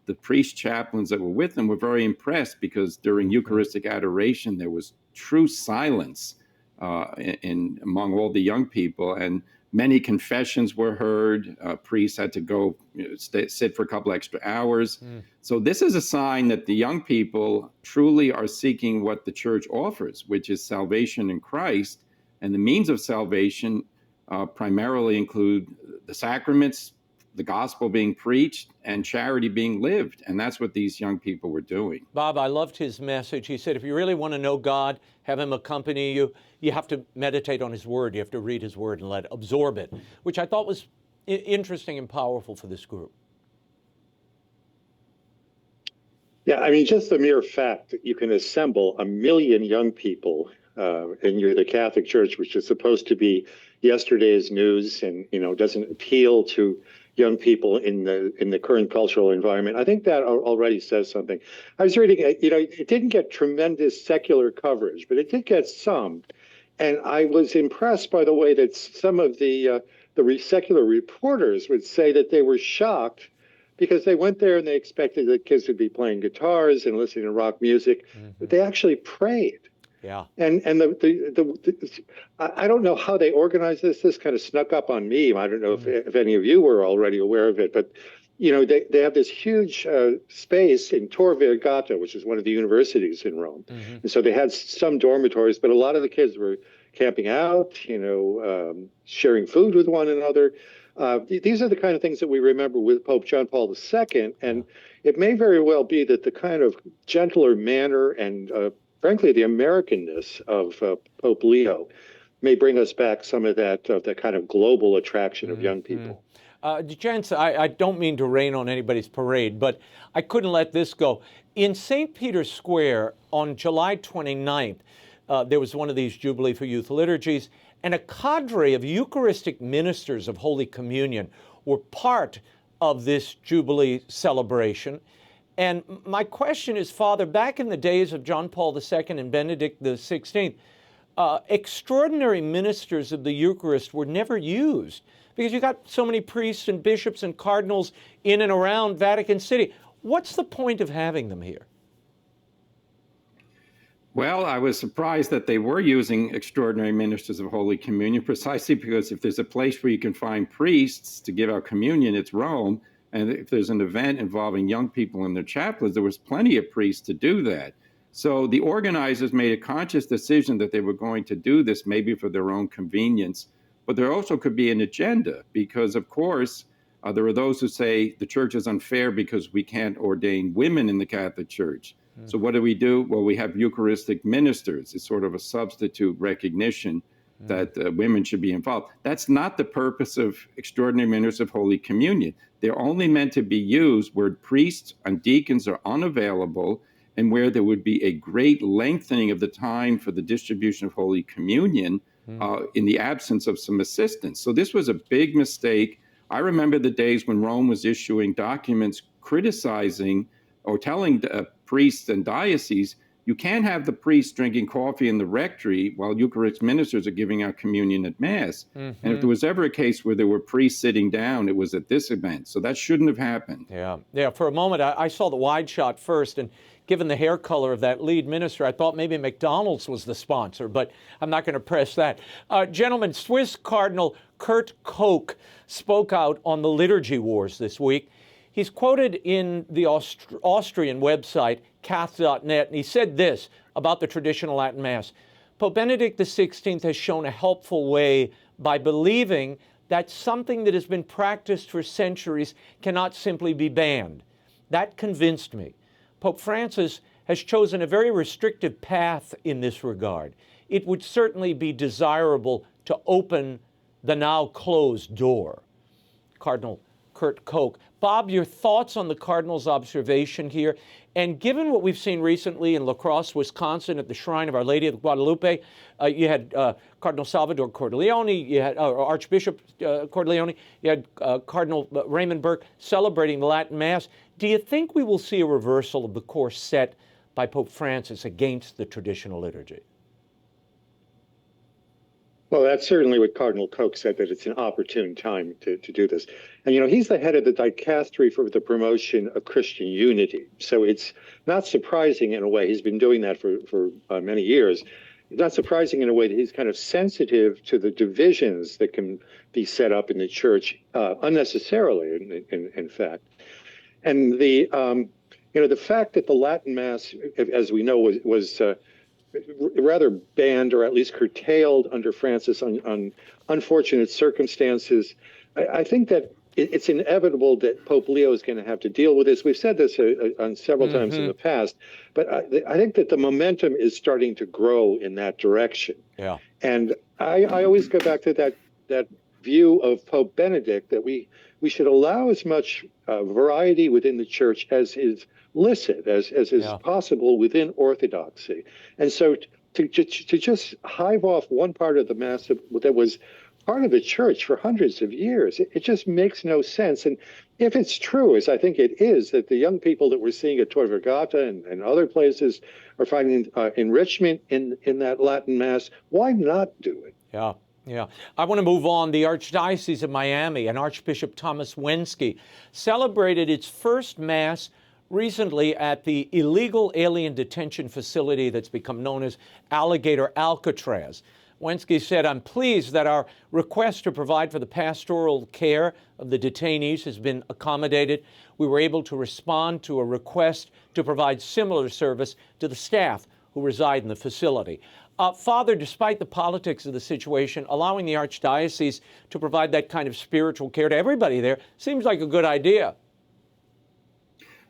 S5: the priest chaplains that were with them were very impressed because during Eucharistic adoration, there was true silence among all the young people. And many confessions were heard. Priests had to go sit for a couple extra hours. So this is a sign that the young people truly are seeking what the church offers, which is salvation in Christ. And the means of salvation primarily include the sacraments, the gospel being preached, and charity being lived. And that's what these young people were doing.
S1: Bob, I loved his message. He said, if you really want to know God, have him accompany you. You have to meditate on his word. You have to read his word and absorb it, which I thought was interesting and powerful for this group.
S6: Yeah, I mean, just the mere fact that you can assemble 1 million young people in the Catholic Church, which is supposed to be yesterday's news and, doesn't appeal to young people in the current cultural environment. I think that already says something. I was reading, it didn't get tremendous secular coverage, but it did get some. And I was impressed by the way that some of the secular reporters would say that they were shocked because they went there and they expected the kids would be playing guitars and listening to rock music, but they actually prayed.
S1: Yeah.
S6: And I don't know how they organized this. This kind of snuck up on me. I don't know if any of you were already aware of it, but they have this huge space in Tor Vergata, which is one of the universities in Rome. And so they had some dormitories, but a lot of the kids were camping out, sharing food with one another. These are the kind of things that we remember with Pope John Paul II. And it may very well be that the kind of gentler manner and frankly, the Americanness of Pope Leo may bring us back some of that kind of global attraction of young people.
S1: Gents, I don't mean to rain on anybody's parade, but I couldn't let this go. In St. Peter's Square on July 29th, there was one of these Jubilee for Youth liturgies, and a cadre of Eucharistic ministers of Holy Communion were part of this Jubilee celebration. And my question is, Father, back in the days of John Paul II and Benedict XVI, extraordinary ministers of the Eucharist were never used because you got so many priests and bishops and cardinals in and around Vatican City. What's the point of having them here?
S5: Well, I was surprised that they were using extraordinary ministers of Holy Communion precisely because if there's a place where you can find priests to give out communion, it's Rome. And if there's an event involving young people and their chaplains, there was plenty of priests to do that. So the organizers made a conscious decision that they were going to do this maybe for their own convenience. But there also could be an agenda because, of course, there are those who say the church is unfair because we can't ordain women in the Catholic Church. So what do? Well, we have Eucharistic ministers. It's sort of a substitute recognition that women should be involved. That's not the purpose of extraordinary ministers of Holy Communion. They're only meant to be used where priests and deacons are unavailable and where there would be a great lengthening of the time for the distribution of Holy Communion in the absence of some assistance. So this was a big mistake. I remember the days when Rome was issuing documents criticizing or telling priests and dioceses, you can't have the priests drinking coffee in the rectory while Eucharist ministers are giving out communion at Mass. And if there was ever a case where there were priests sitting down, it was at this event. So that shouldn't have happened.
S1: Yeah. For a moment, I saw the wide shot first, and given the hair color of that lead minister, I thought maybe McDonald's was the sponsor, but I'm not going to press that. Gentlemen, Swiss Cardinal Kurt Koch spoke out on the liturgy wars this week. He's quoted in the Austrian website, cath.net, and he said this about the traditional Latin Mass. Pope Benedict XVI has shown a helpful way by believing that something that has been practiced for centuries cannot simply be banned. That convinced me. Pope Francis has chosen a very restrictive path in this regard. It would certainly be desirable to open the now closed door. Cardinal Kurt Koch. Bob, your thoughts on the Cardinal's observation here? And given what we've seen recently in La Crosse, Wisconsin, at the Shrine of Our Lady of Guadalupe, you had Cardinal Salvador Cordileone, you had Archbishop Cordileone, you had Cardinal Raymond Burke celebrating the Latin Mass. Do you think we will see a reversal of the course set by Pope Francis against the traditional liturgy?
S6: Well, that's certainly what Cardinal Koch said, that it's an opportune time to do this. And, he's the head of the dicastery for the promotion of Christian unity. So it's not surprising in a way. He's been doing that for many years. It's not surprising in a way that he's kind of sensitive to the divisions that can be set up in the church unnecessarily, in fact. And the fact that the Latin Mass, as we know, was rather banned or at least curtailed under Francis on unfortunate circumstances, I think that it's inevitable that Pope Leo is going to have to deal with this. We've said this on several times in the past, but I think that the momentum is starting to grow in that direction. Yeah. And I always go back to that view of Pope Benedict, that we should allow as much variety within the church as is licit, as is possible within orthodoxy. And so to just hive off one part of the Mass that was part of the church for hundreds of years, it just makes no sense. And if it's true, as I think it is, that the young people that we're seeing at Tor Vergata and other places are finding enrichment in that Latin Mass, why not do it?
S1: Yeah. Yeah. I want to move on. The Archdiocese of Miami and Archbishop Thomas Wenski celebrated its first Mass recently at the illegal alien detention facility that's become known as Alligator Alcatraz. Wenski said, "I'm pleased that our request to provide for the pastoral care of the detainees has been accommodated. We were able to respond to a request to provide similar service to the staff who reside in the facility." Father, despite the politics of the situation, allowing the Archdiocese to provide that kind of spiritual care to everybody there seems like a good idea.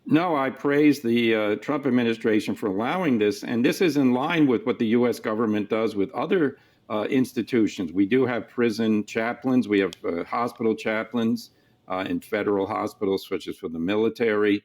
S5: No, I praise the Trump administration for allowing this, and this is in line with what the U.S. government does with other institutions. We do have prison chaplains, we have hospital chaplains in federal hospitals, such as for the military.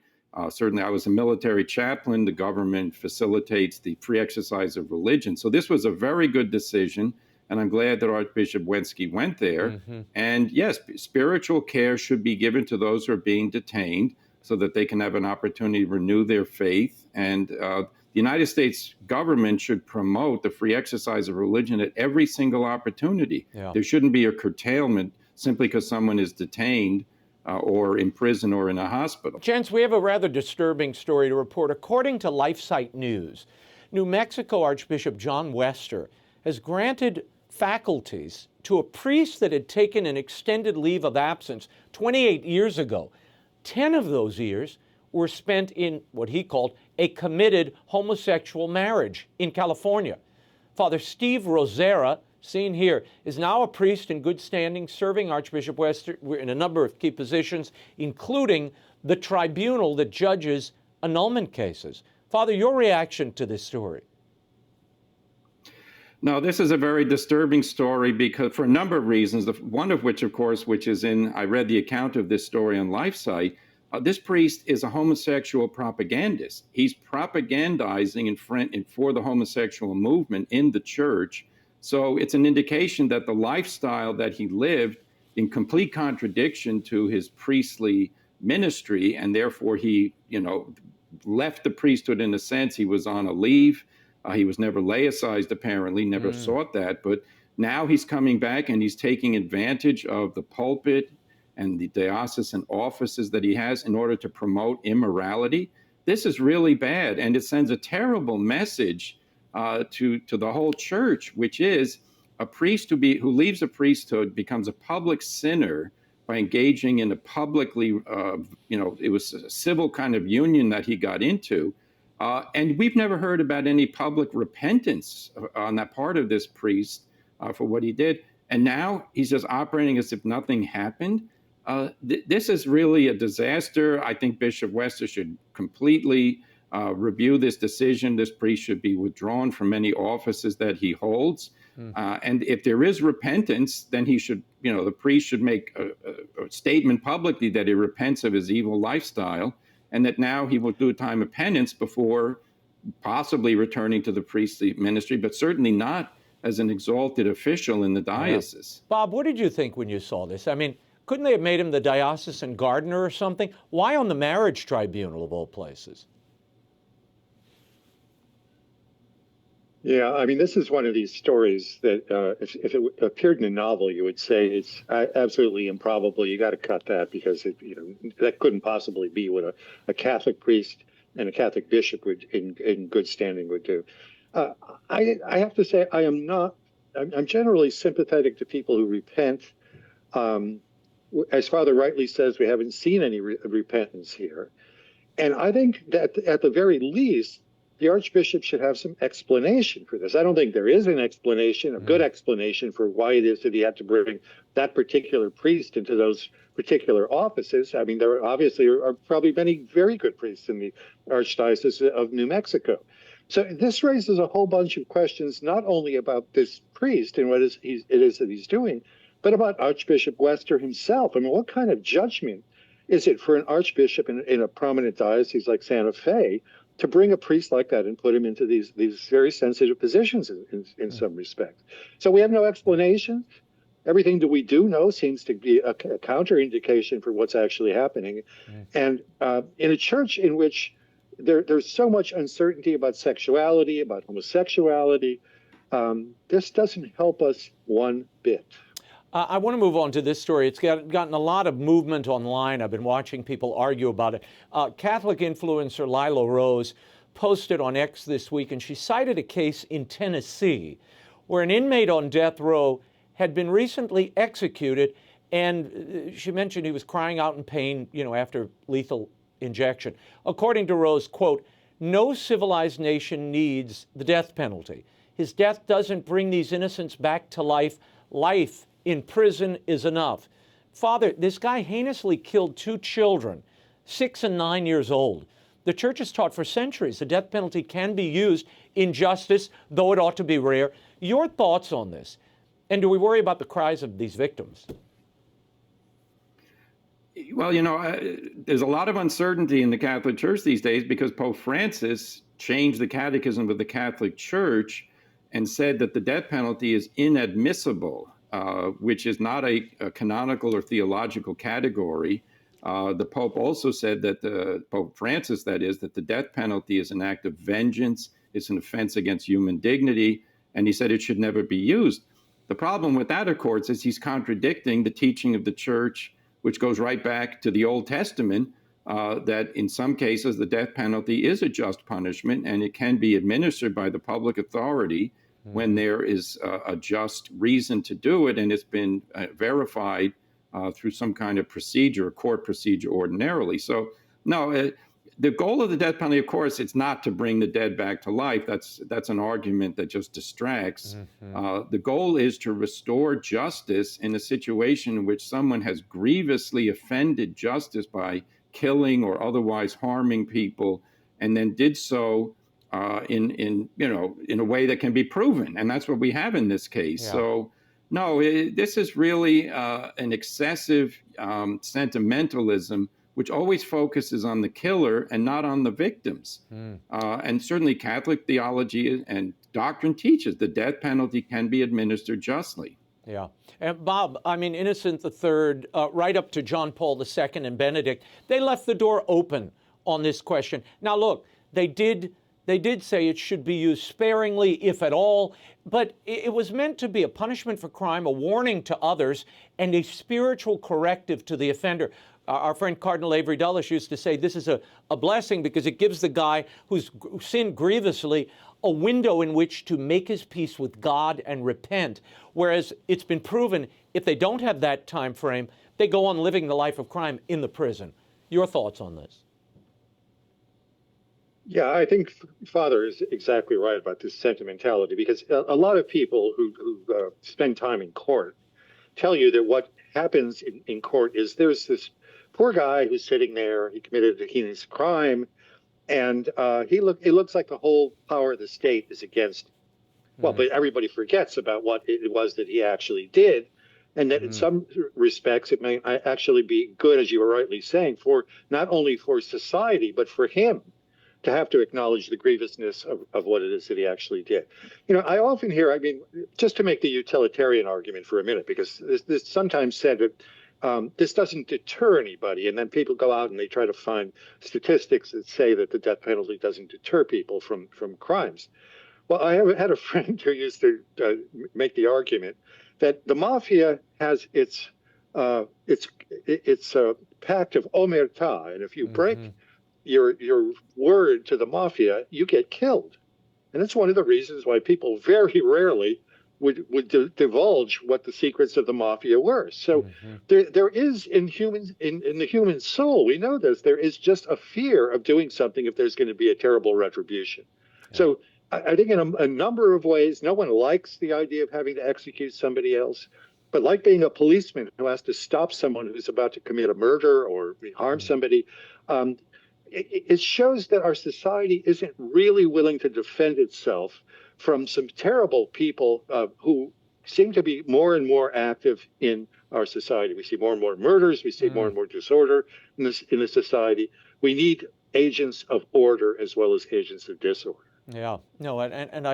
S5: Certainly, I was a military chaplain. The government facilitates the free exercise of religion. So this was a very good decision, and I'm glad that Archbishop Wenski went there. Mm-hmm. And yes, spiritual care should be given to those who are being detained so that they can have an opportunity to renew their faith. And the United States government should promote the free exercise of religion at every single opportunity. Yeah. There shouldn't be a curtailment simply because someone is detained or in prison or in a hospital.
S1: Gents, we have a rather disturbing story to report. According to LifeSite News, New Mexico Archbishop John Wester has granted faculties to a priest that had taken an extended leave of absence 28 years ago. 10 of those years were spent in what he called a committed homosexual marriage in California. Father Steve Rosera, seen here, is now a priest in good standing, serving Archbishop Wester in a number of key positions, including the tribunal that judges annulment cases. Father, your reaction to this story?
S5: No, this is a very disturbing story because for a number of reasons, one of which, of course, I read the account of this story on LifeSite. This priest is a homosexual propagandist. He's propagandizing for the homosexual movement in the church. So it's an indication that the lifestyle that he lived, in complete contradiction to his priestly ministry, and therefore he, left the priesthood in a sense. He was on a leave. He was never laicized, apparently, never sought that. But now he's coming back and he's taking advantage of the pulpit and the diocesan offices that he has in order to promote immorality. This is really bad, and it sends a terrible message to the whole church, which is a priest who leaves a priesthood becomes a public sinner by engaging in a publicly, it was a civil kind of union that he got into. And we've never heard about any public repentance on that part of this priest for what he did. And now he's just operating as if nothing happened. This is really a disaster. I think Bishop Wester should completely review this decision. This priest should be withdrawn from any offices that he holds. And if there is repentance, then he should, the priest should make a statement publicly that he repents of his evil lifestyle and that now he will do a time of penance before possibly returning to the priestly ministry, but certainly not as an exalted official in the diocese.
S1: Yeah. Bob, what did you think when you saw this? I mean, couldn't they have made him the diocesan gardener or something? Why on the marriage tribunal of all places?
S6: Yeah, I mean, this is one of these stories that if it appeared in a novel, you would say it's absolutely improbable. You got to cut that because that couldn't possibly be what a Catholic priest and a Catholic bishop would, in good standing, would do. I have to say, I'm generally sympathetic to people who repent. As Father rightly says, we haven't seen any repentance here. And I think that at the very least, the Archbishop should have some explanation for this. I don't think there is an explanation, a good explanation for why it is that he had to bring that particular priest into those particular offices. I mean, there obviously are probably many very good priests in the Archdiocese of New Mexico. So this raises a whole bunch of questions, not only about this priest and what it is that he's doing, but about Archbishop Wester himself. I mean, what kind of judgment is it for an archbishop in a prominent diocese like Santa Fe to bring a priest like that and put him into these very sensitive positions in some respects? So we have no explanation. Everything that we do know seems to be a counterindication for what's actually happening. And in a church in which there's so much uncertainty about sexuality, about homosexuality, this doesn't help us one bit.
S1: I want to move on to this story. It's gotten a lot of movement online. I've been watching people argue about it. Catholic influencer Lila Rose posted on X this week, and she cited a case in Tennessee where an inmate on death row had been recently executed, and she mentioned he was crying out in pain, after lethal injection. According to Rose, quote, "No civilized nation needs the death penalty. His death doesn't bring these innocents back to life. Life in prison is enough." Father, this guy heinously killed 2 children, 6 and 9 years old. The Church has taught for centuries the death penalty can be used in justice, though it ought to be rare. Your thoughts on this? And do we worry about the cries of these victims?
S5: Well, there's a lot of uncertainty in the Catholic Church these days because Pope Francis changed the catechism of the Catholic Church and said that the death penalty is inadmissible, which is not a canonical or theological category. The Pope also said that Pope Francis, that the death penalty is an act of vengeance, it's an offense against human dignity, and he said it should never be used. The problem with that, of course, is he's contradicting the teaching of the Church, which goes right back to the Old Testament, that in some cases the death penalty is a just punishment and it can be administered by the public authority when there is a just reason to do it and it's been verified through some kind of procedure, a court procedure ordinarily. So, no, the goal of the death penalty, of course, it's not to bring the dead back to life. That's an argument that just distracts. The goal is to restore justice in a situation in which someone has grievously offended justice by killing or otherwise harming people, and then did so in a way that can be proven, and that's what we have in this case. Yeah. So, no, this is really an excessive sentimentalism, which always focuses on the killer and not on the victims. And certainly Catholic theology and doctrine teaches the death penalty can be administered justly.
S1: Yeah. And Bob, I mean, Innocent III, right up to John Paul II and Benedict, they left the door open on this question. Now, look, they did say it should be used sparingly, if at all, but it was meant to be a punishment for crime, a warning to others, and a spiritual corrective to the offender. Our friend Cardinal Avery Dulles used to say this is a blessing because it gives the guy who's sinned grievously a window in which to make his peace with God and repent. Whereas it's been proven if they don't have that time frame, they go on living the life of crime in the prison. Your thoughts on this?
S6: Yeah, I think Father is exactly right about this sentimentality, because a lot of people who spend time in court tell you that what happens in court is there's this poor guy who's sitting there, he committed a heinous crime, and it looks like the whole power of the state is against him. Well, but everybody forgets about what it was that he actually did. And that in some respects, it may actually be good, as you were rightly saying, for not only for society, but for him to have to acknowledge the grievousness of what it is that he actually did. You know, I often hear, I mean, just to make the utilitarian argument for a minute, because this sometimes said that this doesn't deter anybody. And then people go out and they try to find statistics that say that the death penalty doesn't deter people from crimes. Well, I had a friend who used to make the argument that the mafia has its pact of omertà, and if you break your word to the mafia, you get killed. And that's one of the reasons why people very rarely would divulge what the secrets of the mafia were. So there is in the human soul, we know this, there is just a fear of doing something if there's going to be a terrible retribution. Yeah. So I think in a number of ways, no one likes the idea of having to execute somebody else, but like being a policeman who has to stop someone who's about to commit a murder or harm somebody, it shows that our society isn't really willing to defend itself from some terrible people who seem to be more and more active in our society. We see more and more murders. We see more and more disorder in the society. We need agents of order as well as agents of disorder.
S1: Yeah, no, and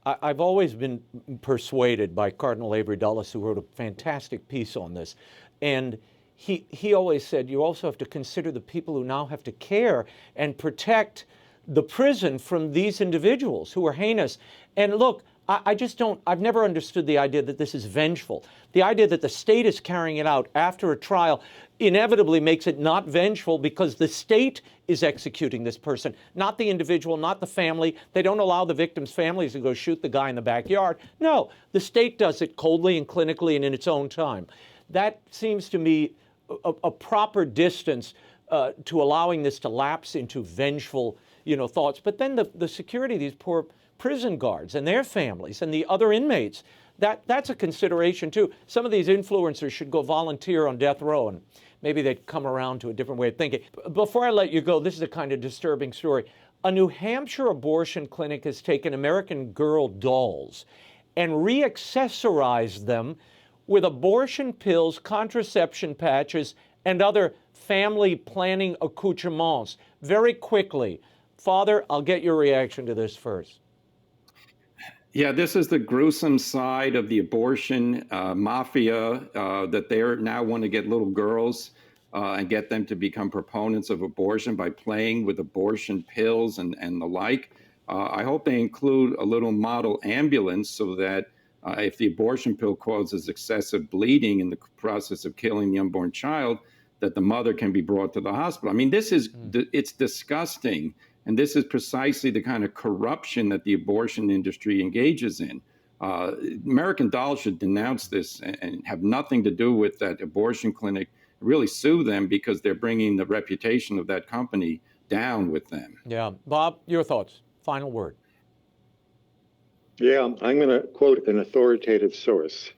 S1: I've always been persuaded by Cardinal Avery Dulles, who wrote a fantastic piece on this, and he always said you also have to consider the people who now have to care and protect the prison from these individuals who are heinous. And look, I've never understood the idea that this is vengeful. The idea that the state is carrying it out after a trial inevitably makes it not vengeful because the state is executing this person, not the individual, not the family. They don't allow the victims' families to go shoot the guy in the backyard. No, the state does it coldly and clinically and in its own time. That seems to me a proper distance to allowing this to lapse into vengeful, thoughts. But then the security of these poor prison guards and their families and the other inmates, that's a consideration too. Some of these influencers should go volunteer on death row and maybe they'd come around to a different way of thinking. Before I let you go, this is a kind of disturbing story. A New Hampshire abortion clinic has taken American Girl dolls and re-accessorized them with abortion pills, contraception patches, and other family planning accoutrements. Very quickly, Father, I'll get your reaction to this first.
S5: Yeah, this is the gruesome side of the abortion mafia that they now want to get little girls and get them to become proponents of abortion by playing with abortion pills and the like. I hope they include a little model ambulance so that if the abortion pill causes excessive bleeding in the process of killing the unborn child, that the mother can be brought to the hospital. I mean, this is, it's disgusting. And this is precisely the kind of corruption that the abortion industry engages in. American Doll should denounce this and have nothing to do with that abortion clinic, really sue them because they're bringing the reputation of that company down with them.
S1: Yeah. Bob, your thoughts. Final word.
S6: Yeah, I'm going to quote an authoritative source.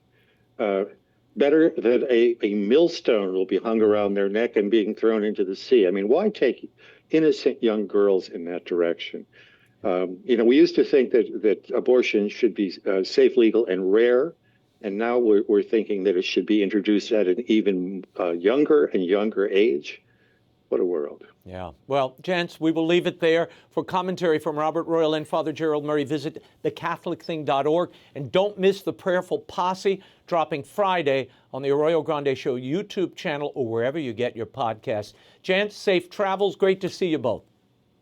S6: Better that a millstone will be hung around their neck and being thrown into the sea. I mean, why take innocent young girls in that direction? We used to think that abortion should be safe, legal, and rare. And now we're thinking that it should be introduced at an even younger and younger age. What a world.
S1: Yeah. Well, gents, we will leave it there. For commentary from Robert Royal and Father Gerald Murray, visit thecatholicthing.org. And don't miss the Prayerful Posse dropping Friday on the Arroyo Grande Show YouTube channel or wherever you get your podcasts. Gents, safe travels. Great to see you both.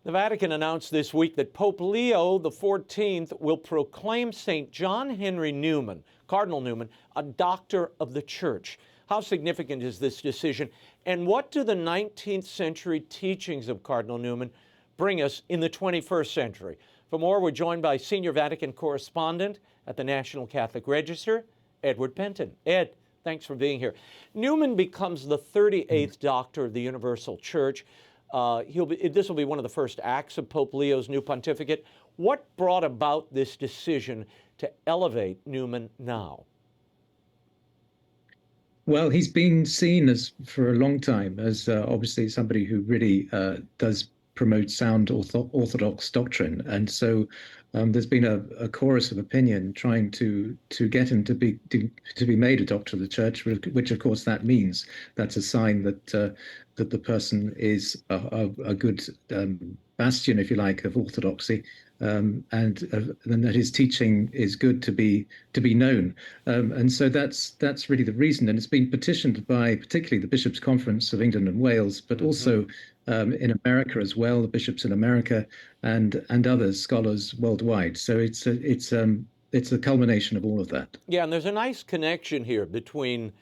S1: The Vatican announced this week that Pope Leo XIV will proclaim St. John Henry Newman, Cardinal Newman, a doctor of the Church. How significant is this decision? And what do the 19th century teachings of Cardinal Newman bring us in the 21st century? For more, we're joined by Senior Vatican Correspondent at the National Catholic Register, Edward Pentin. Ed, thanks for being here. Newman becomes the 38th Doctor of the Universal Church. This will be one of the first acts of Pope Leo's new pontificate. What brought about this decision to elevate Newman now?
S7: Well, he's been seen as, for a long time, as obviously somebody who really does promote sound orthodox doctrine. And so there's been a chorus of opinion trying to get him to be made a doctor of the church, which of course that means that's a sign that that the person is a good bastion, if you like, of orthodoxy. And that his teaching is good to be known, and so that's really the reason. And it's been petitioned by particularly the Bishops' Conference of England and Wales, but also in America as well, the bishops in America and others, scholars worldwide. So it's a culmination of all of that.
S1: Yeah, and there's a nice connection here between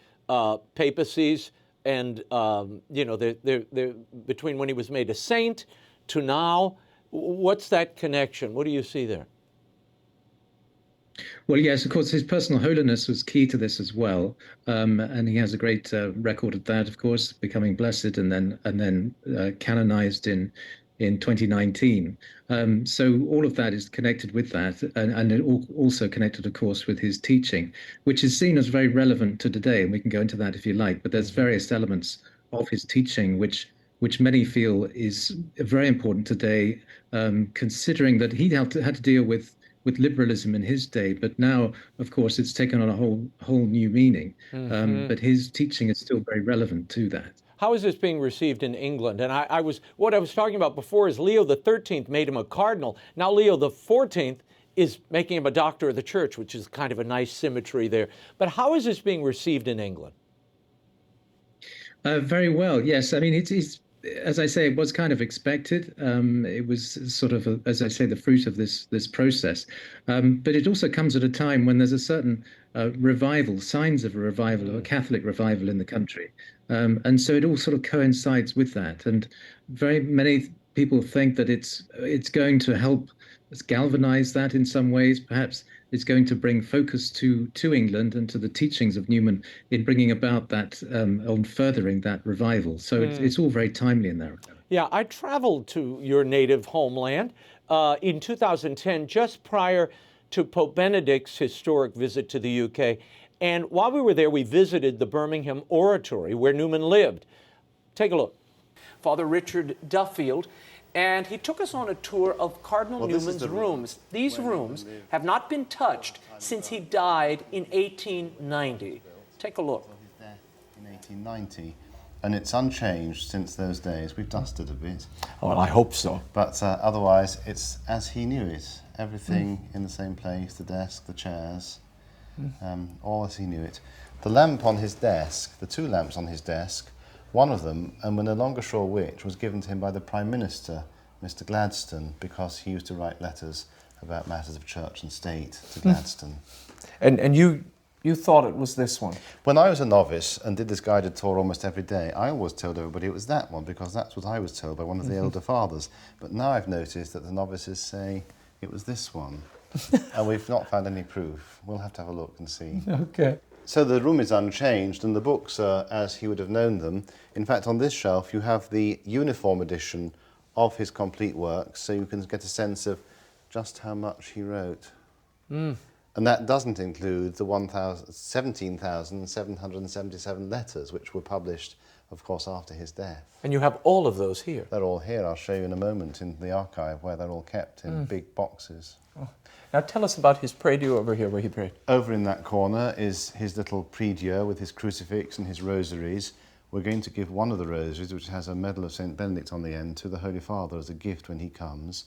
S1: papacies and they're between when he was made a saint to now. What's that connection? What do you see there?
S7: Well, yes, of course, his personal holiness was key to this as well, and he has a great record of that. Of course, becoming blessed and then canonized in 2019. So all of that is connected with that, and it also connected, of course, with his teaching, which is seen as very relevant to today. And we can go into that if you like. But there's various elements of his teaching which many feel is very important today, considering that he had to deal with liberalism in his day, but now, of course, it's taken on a whole new meaning. But his teaching is still very relevant to that.
S1: How is this being received in England? And what I was talking about before is Leo XIII made him a cardinal. Now Leo XIV is making him a doctor of the church, which is kind of a nice symmetry there. But how is this being received in England?
S7: Very well, yes. I mean, it's as I say, it was kind of expected. It was sort of, as I say, the fruit of this process. But it also comes at a time when there's a certain revival, signs of a revival, of a Catholic revival in the country. And so it all sort of coincides with that. And very many people think that it's going to help us galvanize that in some ways. Perhaps it's going to bring focus to England and to the teachings of Newman in bringing about that, on furthering that revival. So it's all very timely in that regard.
S1: Yeah, I traveled to your native homeland in 2010, just prior to Pope Benedict's historic visit to the UK. And while we were there, we visited the Birmingham Oratory where Newman lived. Take a look. Father Richard Duffield. And he took us on a tour of Cardinal Newman's rooms. These rooms have not been touched since he died in 1890. Take a look.
S8: In 1890, and it's unchanged since those days. We've dusted a bit.
S1: Well, I hope so.
S8: But otherwise, it's as he knew it. Everything in the same place, the desk, the chairs, all as he knew it. The lamp on his desk, the two lamps on his desk, one of them, and we're no longer sure which, was given to him by the Prime Minister, Mr. Gladstone, because he used to write letters about matters of church and state to Gladstone.
S9: And you thought it was this one?
S8: When I was a novice and did this guided tour almost every day, I always told everybody it was that one, because that's what I was told by one of the elder fathers. But now I've noticed that the novices say it was this one. And we've not found any proof. We'll have to have a look and see.
S9: Okay.
S8: So the room is unchanged and the books are as he would have known them. In fact, on this shelf you have the uniform edition of his complete works, so you can get a sense of just how much he wrote. And that doesn't include the 17,777 letters which were published, of course, after his death.
S1: And you have all of those here.
S8: They're all here. I'll show you in a moment in the archive where they're all kept in big boxes.
S9: Oh. Now tell us about his prie-dieu over here where he prayed.
S8: Over in that corner is his little prie-dieu with his crucifix and his rosaries. We're going to give one of the rosaries, which has a medal of St. Benedict on the end, to the Holy Father as a gift when he comes.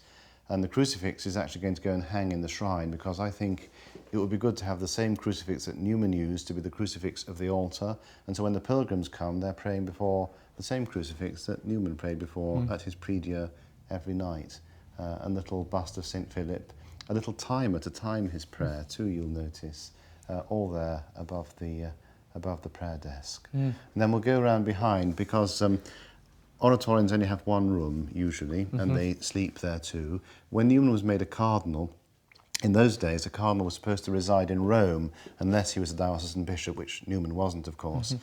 S8: And the crucifix is actually going to go and hang in the shrine, because I think it would be good to have the same crucifix that Newman used to be the crucifix of the altar. And so when the pilgrims come, they're praying before the same crucifix that Newman prayed before at his prie-dieu every night. A little bust of St. Philip, a little timer to time his prayer too, you'll notice, all there above the prayer desk. And then we'll go around behind, because oratorians only have one room usually, and they sleep there too. When Newman was made a cardinal, in those days a cardinal was supposed to reside in Rome unless he was a diocesan bishop, which Newman wasn't, of course.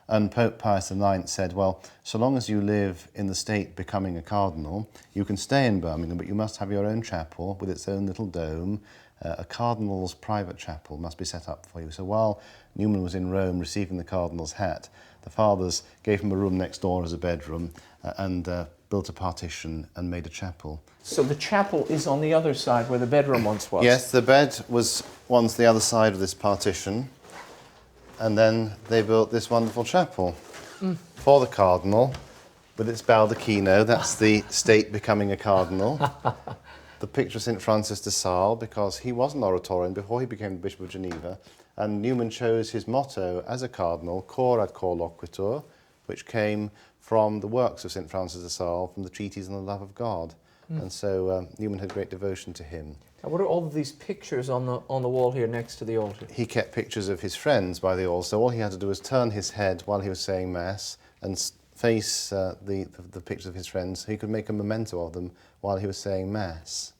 S8: And Pope Pius IX said, well, so long as you live in the state becoming a cardinal, you can stay in Birmingham, but you must have your own chapel with its own little dome. A cardinal's private chapel must be set up for you. So while Newman was in Rome receiving the cardinal's hat, the fathers gave him a room next door as a bedroom, and built a partition and made a chapel.
S9: So the chapel is on the other side where the bedroom once was?
S8: Yes, the bed was once the other side of this partition, and then they built this wonderful chapel for the cardinal, with its baldacchino. That's the state becoming a cardinal. The picture of St. Francis de Sales, because he was an Oratorian before he became the Bishop of Geneva, and Newman chose his motto as a cardinal, Cor ad cor loquitur, which came from the works of St. Francis de Sales, from the treatise on the love of God. And so Newman had great devotion to him.
S9: Now, what are all of these pictures on the wall here next to the altar?
S8: He kept pictures of his friends by the altar, so all he had to do was turn his head while he was saying Mass and face the pictures of his friends. He could make a memento of them while he was saying Mass.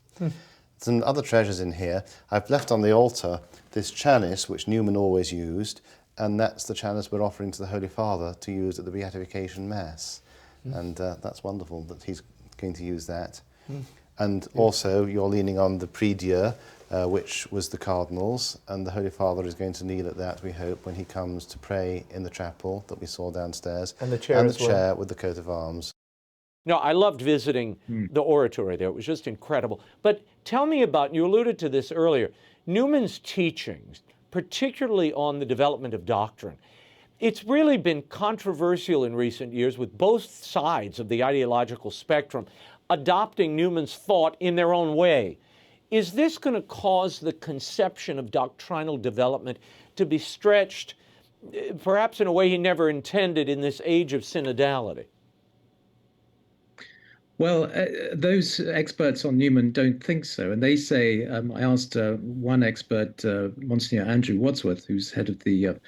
S8: Some other treasures in here. I've left on the altar this chalice, which Newman always used, and that's the chalice we're offering to the Holy Father to use at the Beatification Mass. And that's wonderful that he's going to use that. And also, you're leaning on the prie-dieu, which was the Cardinal's, and the Holy Father is going to kneel at that, we hope, when he comes to pray in the chapel that we saw downstairs.
S9: And the chair as well.
S8: Chair with the coat of arms.
S1: No, I loved visiting the oratory there. It was just incredible. But tell me about, you alluded to this earlier, Newman's teachings, particularly on the development of doctrine. It's really been controversial in recent years with both sides of the ideological spectrum adopting Newman's thought in their own way. Is this going to cause the conception of doctrinal development to be stretched, perhaps in a way he never intended in this age of synodality?
S7: Well, those experts on Newman don't think so. And they say, I asked one expert, Monsignor Andrew Wadsworth, who's head of the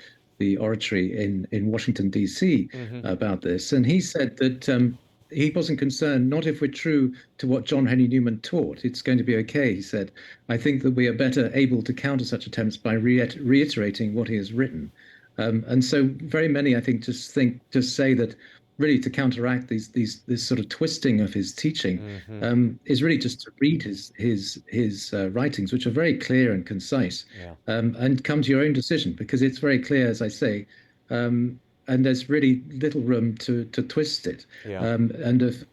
S7: oratory in Washington, D.C., about this. And he said that he wasn't concerned, not if we're true to what John Henry Newman taught. It's going to be okay, he said. I think that we are better able to counter such attempts by reiterating what he has written. And so very many, I think, just say that really to counteract this sort of twisting of his teaching is really just to read his writings, which are very clear and concise, and come to your own decision, because it's very clear, as I say, and there's really little room to twist it. And if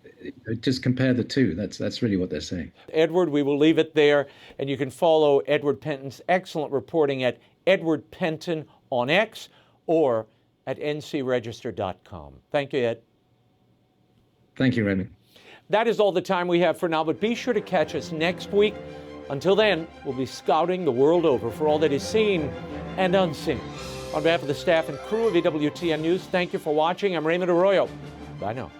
S7: just compare the two, that's really what they're saying.
S1: Edward, we will leave it there, and you can follow Edward Pentin's excellent reporting at Edward Pentin on X or at ncregister.com. Thank you, Ed.
S7: Thank you, Raymond.
S1: That is all the time we have for now, but be sure to catch us next week. Until then, we'll be scouting the world over for all that is seen and unseen. On behalf of the staff and crew of EWTN News, thank you for watching. I'm Raymond Arroyo. Bye now.